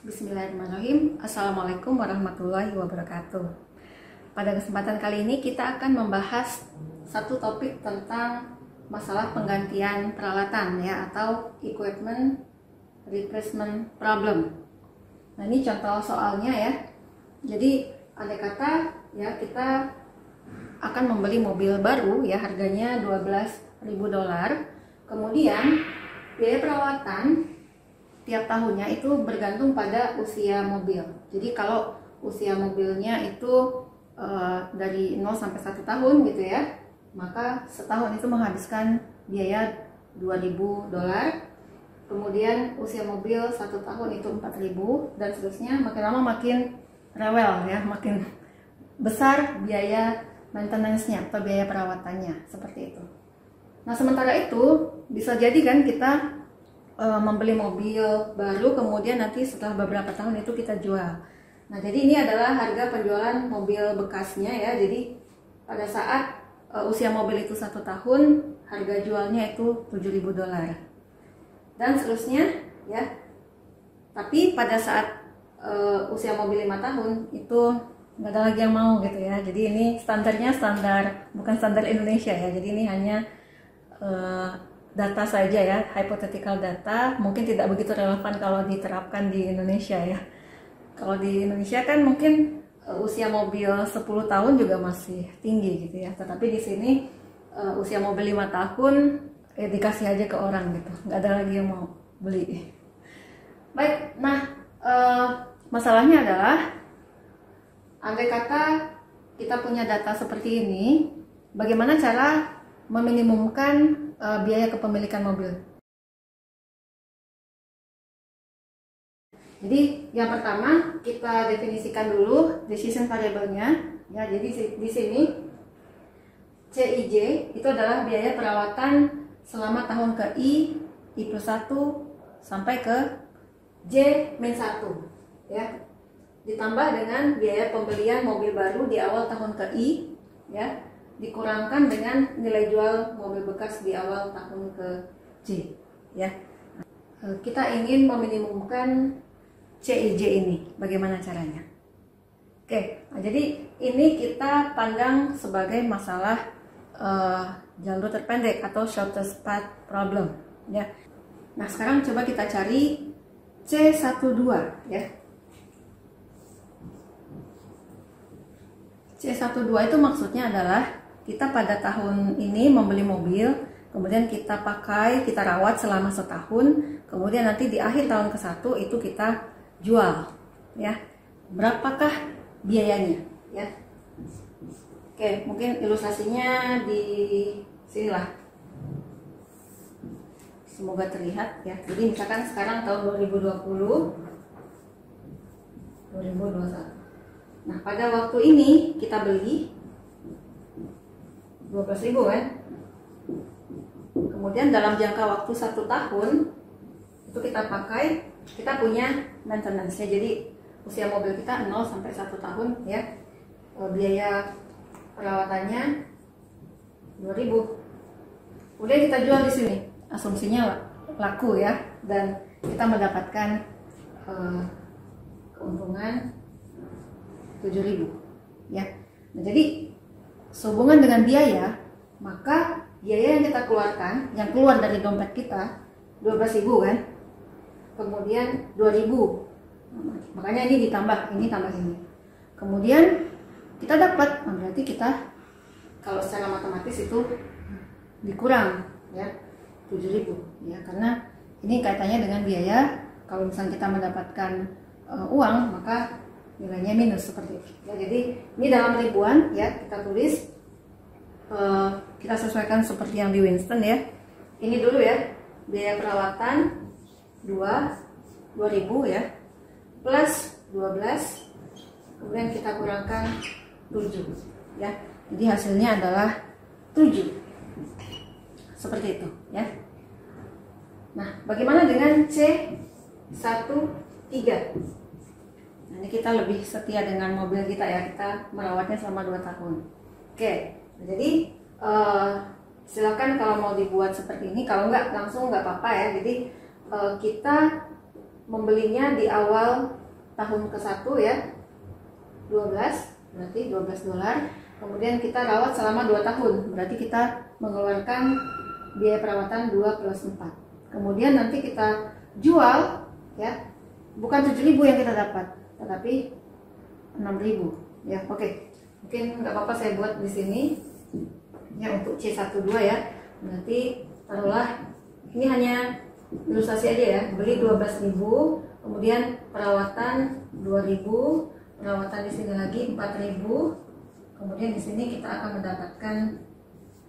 Bismillahirrahmanirrahim. Assalamualaikum warahmatullahi wabarakatuh. Pada kesempatan kali ini kita akan membahas satu topik tentang masalah penggantian peralatan ya, atau equipment replacement problem. Nah, ini contoh soalnya ya. Jadi andai kata ya kita akan membeli mobil baru ya, harganya $12.000. Kemudian biaya perawatan tiap tahunnya itu bergantung pada usia mobil. Jadi kalau usia mobilnya itu dari 0 sampai 1 tahun gitu ya, maka setahun itu menghabiskan biaya $2.000. Kemudian usia mobil 1 tahun itu 4.000 dan seterusnya. Makin lama makin rewel ya, makin besar biaya maintenance-nya atau biaya perawatannya, seperti itu. Nah, sementara itu bisa jadi kan kita membeli mobil baru, kemudian nanti setelah beberapa tahun itu kita jual. Nah, jadi ini adalah harga penjualan mobil bekasnya ya. Jadi pada saat usia mobil itu 1 tahun, harga jualnya itu $7.000 dan seterusnya ya. Tapi pada saat usia mobil 5 tahun itu nggak ada lagi yang mau gitu ya. Jadi ini standarnya bukan standar Indonesia ya. Jadi ini hanya data saja ya, hypothetical data, mungkin tidak begitu relevan kalau diterapkan di Indonesia ya. Kalau di Indonesia kan mungkin usia mobil 10 tahun juga masih tinggi gitu ya, tetapi di sini usia mobil 5 tahun dikasih aja ke orang gitu, nggak ada lagi yang mau beli. Baik, nah masalahnya adalah andai kata kita punya data seperti ini, bagaimana cara meminimumkan biaya kepemilikan mobil. Jadi yang pertama kita definisikan dulu decision variable-nya ya. Jadi di sini CIJ itu adalah biaya perawatan selama tahun ke I plus 1 sampai ke J-1 ya. Ditambah dengan biaya pembelian mobil baru di awal tahun ke I ya, dikurangkan dengan nilai jual mobil bekas di awal tahun ke J ya. Kita ingin meminimumkan CIJ ini, bagaimana caranya? Oke, nah jadi ini kita pandang sebagai masalah jalur terpendek atau shortest path problem ya. Nah, sekarang coba kita cari C12 ya. C12 itu maksudnya adalah kita pada tahun ini membeli mobil, kemudian kita pakai, kita rawat selama setahun, kemudian nanti di akhir tahun ke-1 itu kita jual ya. Berapakah biayanya ya? Oke, mungkin ilustrasinya di sinilah, semoga terlihat ya. Jadi misalkan sekarang tahun 2020 2021. Nah, pada waktu ini kita beli 12.000 kan. Kemudian dalam jangka waktu 1 tahun itu kita pakai, kita punya maintenance-nya. Jadi usia mobil kita 0 sampai 1 tahun ya. Biaya perawatannya 2.000. Udah kita jual di sini. Asumsinya laku ya, dan kita mendapatkan keuntungan 7.000 ya. Nah, jadi sehubungan dengan biaya, maka biaya yang kita keluarkan, yang keluar dari dompet kita 12.000 kan, kemudian 2.000, makanya ini ditambah, ini tambah ini, kemudian kita dapat, berarti kita kalau secara matematis itu dikurang ya 7.000 ya, karena ini kaitannya dengan biaya. Kalau misalnya kita mendapatkan uang, maka nilainya minus seperti itu ya. Jadi ini dalam ribuan ya, kita tulis, kita sesuaikan seperti yang di Winston ya. Ini dulu ya, biaya perawatan 2.000 ya, plus 12, kemudian kita kurangkan 7 ya. Jadi hasilnya adalah 7, seperti itu ya. Nah, bagaimana dengan C13? Nah, ini kita lebih setia dengan mobil kita ya, kita merawatnya selama 2 tahun. Oke, jadi silakan kalau mau dibuat seperti ini, kalau nggak langsung nggak apa-apa ya. Jadi kita membelinya di awal tahun ke-1 ya, 12, berarti 12 dolar. Kemudian kita rawat selama 2 tahun, berarti kita mengeluarkan biaya perawatan 2 plus 4. Kemudian nanti kita jual ya, bukan 7.000 yang kita dapat, tetapi 6.000 ya. Oke, mungkin nggak apa-apa saya buat di sini ya untuk C12 ya. Berarti taruhlah ini hanya ilustrasi aja ya, beli 12.000, kemudian perawatan 2.000, perawatan di sini lagi 4.000, kemudian di sini kita akan mendapatkan,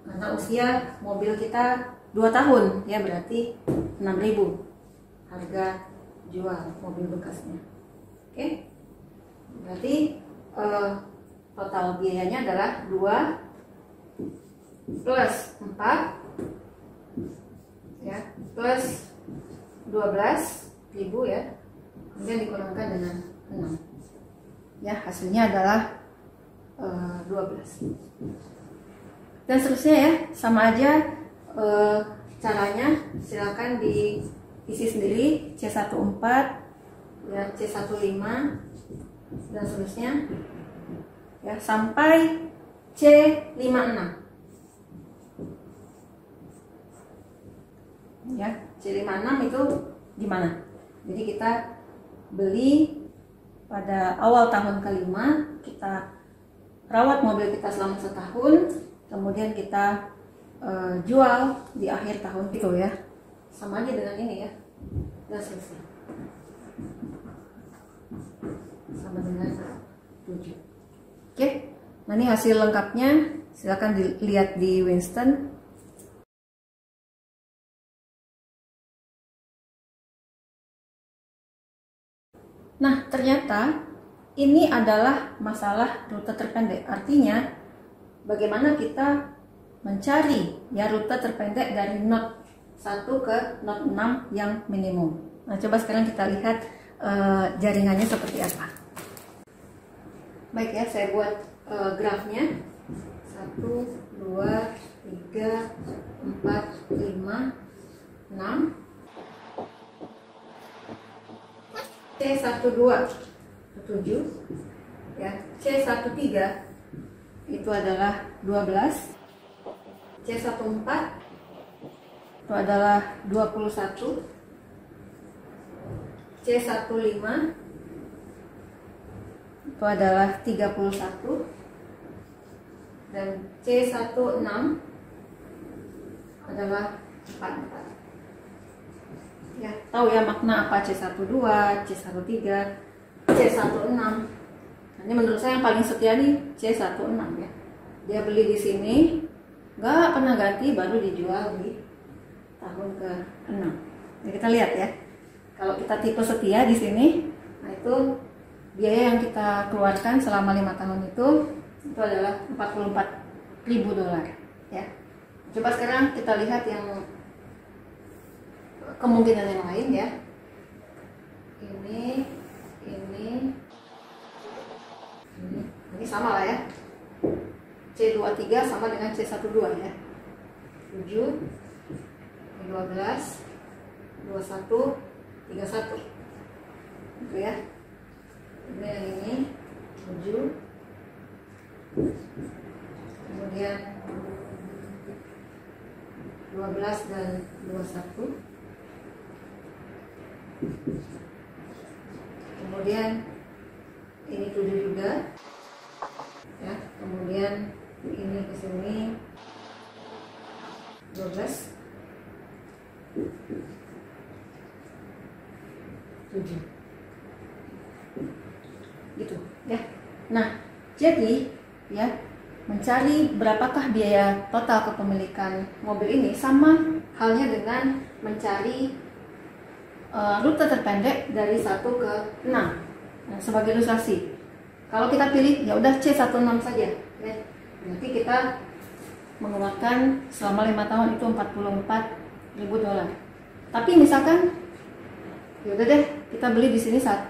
karena usia mobil kita 2 tahun ya, berarti 6.000 harga jual mobil bekasnya. Oke, berarti total biayanya adalah 2 plus 4 ya, plus 12.000 ya, kemudian dikurangkan dengan 6 ya, hasilnya adalah 12. Dan seterusnya ya, sama aja caranya, silakan diisi sendiri, C14 ya, C15 dan seterusnya ya, sampai C56 ya. C56 itu gimana? Jadi kita beli pada awal tahun ke-5, kita rawat mobil kita selama 1 tahun, kemudian kita jual di akhir tahun itu ya, sama aja dengan ini ya, dan selesai, sama dengan 7. Oke, nah ini hasil lengkapnya, silakan dilihat di Winston. Nah, ternyata ini adalah masalah rute terpendek. Artinya bagaimana kita mencari ya rute terpendek dari node 1 ke node 6 yang minimum. Nah, coba sekarang kita lihat jaringannya seperti apa. Baik ya, saya buat grafnya. 1, 2, 3, 4, 5, 6. C12 7 ya, C13 itu adalah 12, C14 itu adalah 21, C15 itu adalah 31, dan C16 adalah 44. Ya, tahu ya makna apa C12, C13, C16. Ini menurut saya yang paling setia nih C16 ya. Dia beli di sini, nggak pernah ganti, baru dijual di tahun ke-6. Nah, kita lihat ya. Kalau kita tipe setia di sini, nah itu biaya yang kita keluarkan selama 5 tahun itu adalah 44.000 dolar ya. Coba sekarang kita lihat yang kemungkinan yang lain ya. Ini sama lah ya. C23 sama dengan C12 ya. 7, 12, 21, 31. Gitu ya. Ini yang ini 7. Kemudian 12 dan 21. Kemudian ini 7 juga ya, kemudian ini ke sini 12, 7 gitu ya. Nah, jadi ya, mencari berapakah biaya total kepemilikan mobil ini sama halnya dengan mencari rute terpendek dari 1 ke 6. Nah, sebagai ilustrasi, kalau kita pilih ya udah C16 saja ya, nanti kita mengeluarkan selama 5 tahun itu 44.000 dolar. Tapi misalkan ya udah deh, kita beli di sini 1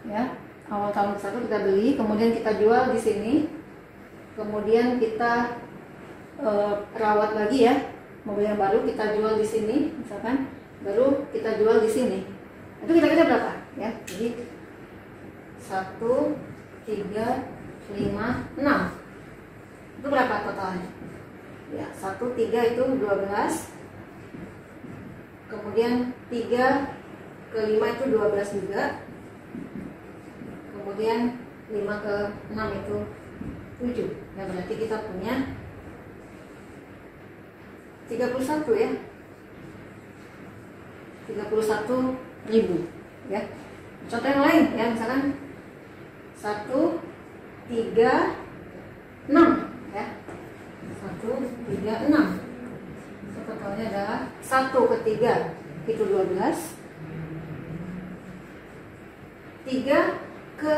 ya, awal tahun 1 kita beli, kemudian kita jual di sini, kemudian kita rawat lagi ya, mobil yang baru kita jual di sini misalkan, baru kita jual di sini. Itu kira-kira berapa ya? Jadi 1, 3, 5, 6. Itu berapa totalnya? Ya, 1, 3 itu 12. Kemudian 3 ke 5 itu 12 juga. Kemudian 5 ke 6 itu 7. Ya, berarti kita punya 31 ya. 31.000 ya. Contoh yang lain ya, misalkan 1, 3, 6 ya. 1, 3, 6. Totalnya adalah 1 ke 3 itu 12. 3 ke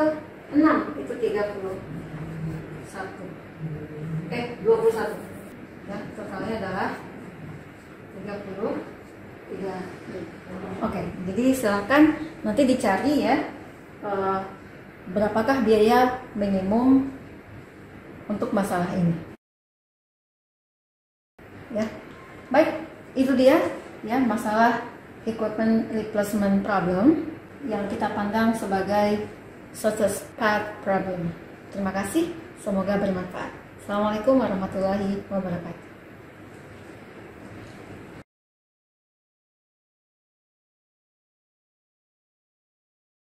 6 itu 31. 21. Ya, totalnya adalah 33. Oke, jadi silakan nanti dicari ya, berapakah biaya minimum untuk masalah ini. Ya, baik, itu dia ya masalah equipment replacement problem yang kita pandang sebagai shortest path problem. Terima kasih, semoga bermanfaat. Assalamualaikum warahmatullahi wabarakatuh.